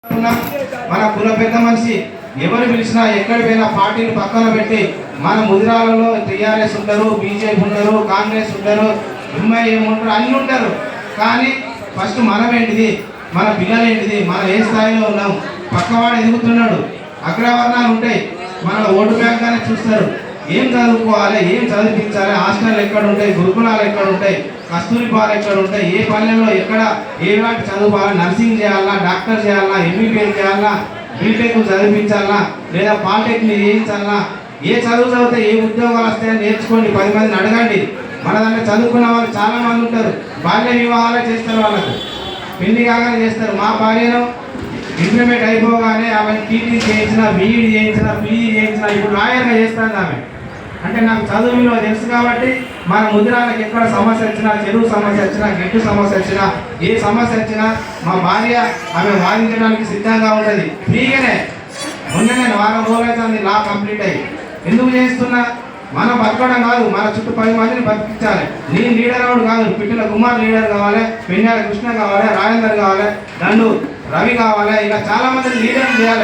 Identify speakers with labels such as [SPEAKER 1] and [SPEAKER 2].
[SPEAKER 1] మన కుల పెద్ద మనిషి ఎవరు పిలిచినా ఎక్కడికి పోయినా పార్టీలు పక్కన పెట్టి మన ముదిరాలలో టీఆర్ఎస్ ఉంటారు, బీజేపీ ఉంటారు, కాంగ్రెస్ ఉంటారు, ఎంఐఎం ఉంటారు, అన్నీ ఉంటారు. కానీ ఫస్ట్ మనం ఏంటిది, మన పిల్లలు ఏంటిది, మనం ఏ స్థాయిలో ఉన్నాం, పక్కవాడు ఎదుగుతున్నాడు, అగ్రవర్ణాలు ఉంటాయి, మన ఓటు బ్యాంక్ గానే చూస్తారు. ఏం చదువుకోవాలి, ఏం చదివించాలి, హాస్టల్ ఎక్కడ ఉంటాయి, గురుకులాలు ఎక్కడ ఉంటాయి, కస్తూరి పాలు ఎక్కడ ఉంటాయి, ఏ పల్లెల్లో ఎక్కడ ఏలాంటి చదువుకోవాలి, నర్సింగ్ చేయాలన్నా, డాక్టర్ చేయాలన్నా, ఎంబీబీఎస్ చేయాలన్నా, బీటెక్ చదివించాలన్నా, లేదా పాలిటెక్నిక్ చేయించాలన్నా, ఏ చదువు చదివితే ఏ ఉద్యోగాలు వస్తాయని నేర్చుకోండి. 10 మందిని అడగండి. మన దాంట్లో చదువుకున్న వాళ్ళు చాలా మంది ఉంటారు. బాల్య వివాహాలే చేస్తారు, వాళ్ళకు పెళ్లి కాగానే చేస్తారు. మా భార్యను ఇంప్లిమెంట్ అయిపోగానే ఆమె టీటీ చేయించిన, బీఈడి చేయించిన, పీఈ చేయించిన, ఇప్పుడు లాయర్గా చేస్తాను ఆమె. అంటే నాకు చదువులో తెలుసు కాబట్టి మన ముద్రాలకు ఎక్కడ సమస్య వచ్చినా, చెరువు సమస్య వచ్చినా, గెట్టు సమస్య వచ్చినా, ఏ సమస్య వచ్చినా మా భార్య ఆమె వాదించడానికి సిద్ధంగా ఉంటుంది. ఫ్రీగానే. మొన్ననే వారం రోజులైతే లా కంప్లీట్ అయ్యి. ఎందుకు చేస్తున్నా, మనం బతకడం కాదు, మన చుట్టూ 10 మందిని బతికించాలి. నేను లీడర్ అవుడు కాదు, పిట్టిల కుమార్ లీడర్ కావాలి, పెన్యాల కృష్ణ కావాలి, రాజేందర్ కావాలి, దండు రవి కావాలి, ఇలా చాలా మందిని లీడర్ చేయాలి.